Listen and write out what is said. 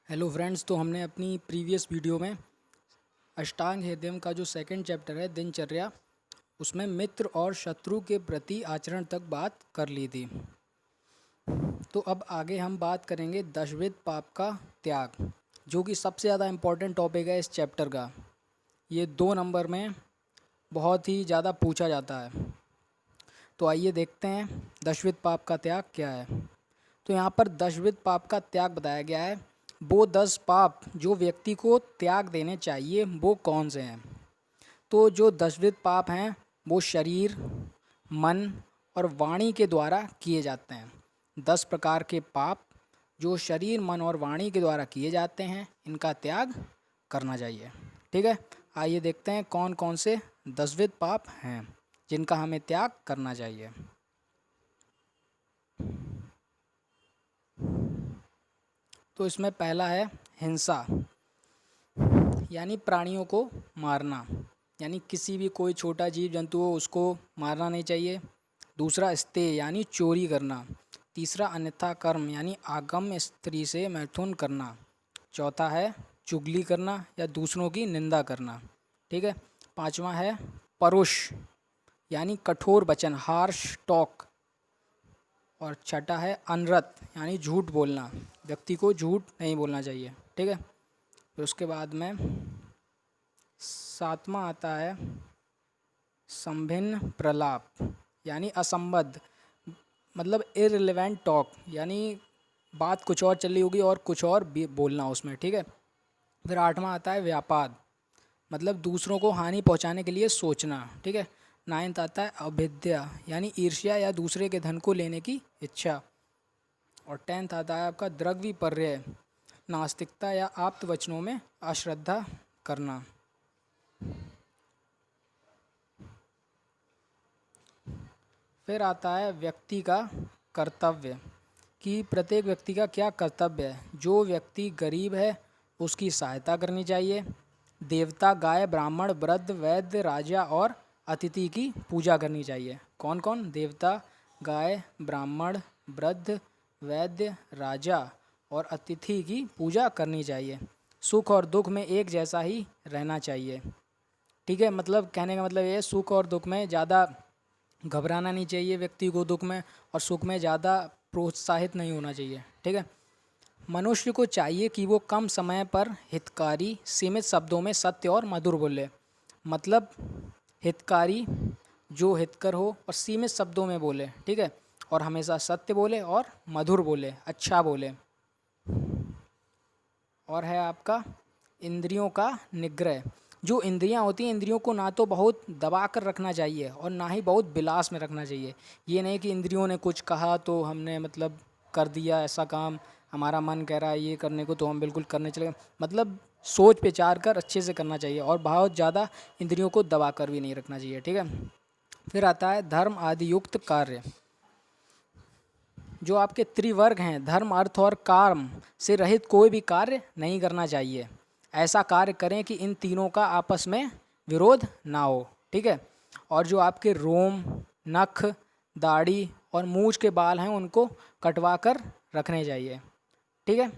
Hello friends. तो हमने अपनी प्रीवियस वीडियो में अष्टांग हृदयम का जो सेकंड चैप्टर है दिनचर्या, उसमें मित्र और शत्रु के प्रति आचरण तक बात कर ली थी। तो अब आगे हम बात करेंगे दशविध पाप का त्याग, जो कि सबसे ज़्यादा इम्पोर्टेंट टॉपिक है इस चैप्टर का। ये 2 नंबर में बहुत ही ज़्यादा पूछा जाता है। तो आइए देखते हैं दशविध पाप का त्याग क्या है। तो यहाँ पर दशविध पाप का त्याग बताया गया है। वो 10 पाप जो व्यक्ति को त्याग देने चाहिए वो कौन से हैं। तो जो दशविध पाप हैं वो शरीर, मन और वाणी के द्वारा किए जाते हैं। 10 प्रकार के पाप जो शरीर, मन और वाणी के द्वारा किए जाते हैं, इनका त्याग करना चाहिए। ठीक है, आइए देखते हैं कौन कौन से दशविध पाप हैं जिनका हमें त्याग करना चाहिए। तो इसमें पहला है हिंसा, यानी प्राणियों को मारना, यानी किसी भी कोई छोटा जीव जंतु हो उसको मारना नहीं चाहिए। दूसरा स्तेय, यानी चोरी करना। तीसरा अन्यथा कर्म, यानी आगम्य स्त्री से मैथुन करना। चौथा है चुगली करना या दूसरों की निंदा करना। ठीक है, पांचवा है परुष, यानी कठोर वचन, हार्श टॉक। और छठा है अनरत, यानी झूठ बोलना, व्यक्ति को झूठ नहीं बोलना चाहिए। ठीक है, फिर उसके बाद में सातवां आता है संभिन्न प्रलाप, यानी असंबद्ध, मतलब इररिलेवेंट टॉक, यानी बात कुछ और चल रही होगी और कुछ और भी बोलना उसमें। ठीक है, फिर आठवां आता है व्यापाद, मतलब दूसरों को हानि पहुंचाने के लिए सोचना। ठीक है, नाइन्थ आता है अभिद्या, यानी ईर्ष्या या दूसरे के धन को लेने की इच्छा। और 10th आता है आपका द्रव्यपर्यय, नास्तिकता या आप्त वचनों में अश्रद्धा करना। फिर आता है व्यक्ति का कर्तव्य, कि प्रत्येक व्यक्ति का क्या कर्तव्य है। जो व्यक्ति गरीब है उसकी सहायता करनी चाहिए। देवता, गाय, ब्राह्मण, वृद्ध, वैद्य, राजा और अतिथि की पूजा करनी चाहिए। कौन कौन? देवता, गाय, ब्राह्मण, वृद्ध, वैद्य, राजा और अतिथि की पूजा करनी चाहिए। सुख और दुख में एक जैसा ही रहना चाहिए। ठीक है, मतलब कहने का मतलब ये है, सुख और दुख में ज़्यादा घबराना नहीं चाहिए व्यक्ति को, दुख में और सुख में ज़्यादा प्रोत्साहित नहीं होना चाहिए। ठीक है, मनुष्य को चाहिए कि वो कम समय पर हितकारी, सीमित शब्दों में सत्य और मधुर बोले। मतलब हितकारी, जो हितकर हो, और सीमित शब्दों में बोले। ठीक है, और हमेशा सत्य बोले और मधुर बोले, अच्छा बोले। और है आपका इंद्रियों का निग्रह। जो इंद्रियां होती हैं, इंद्रियों को ना तो बहुत दबा कर रखना चाहिए और ना ही बहुत विलास में रखना चाहिए। ये नहीं कि इंद्रियों ने कुछ कहा तो हमने मतलब कर दिया ऐसा काम, हमारा मन कह रहा है ये करने को तो हम बिल्कुल करने चले गए। मतलब सोच विचार कर अच्छे से करना चाहिए और बहुत ज़्यादा इंद्रियों को दबा कर भी नहीं रखना चाहिए। ठीक है, फिर आता है धर्म आदि युक्त कार्य। जो आपके त्रिवर्ग हैं, धर्म, अर्थ और काम से रहित कोई भी कार्य नहीं करना चाहिए। ऐसा कार्य करें कि इन तीनों का आपस में विरोध ना हो। ठीक है, और जो आपके रोम, नख, दाढ़ी और मूछ के बाल हैं उनको कटवा कर रखने चाहिए। ठीक है,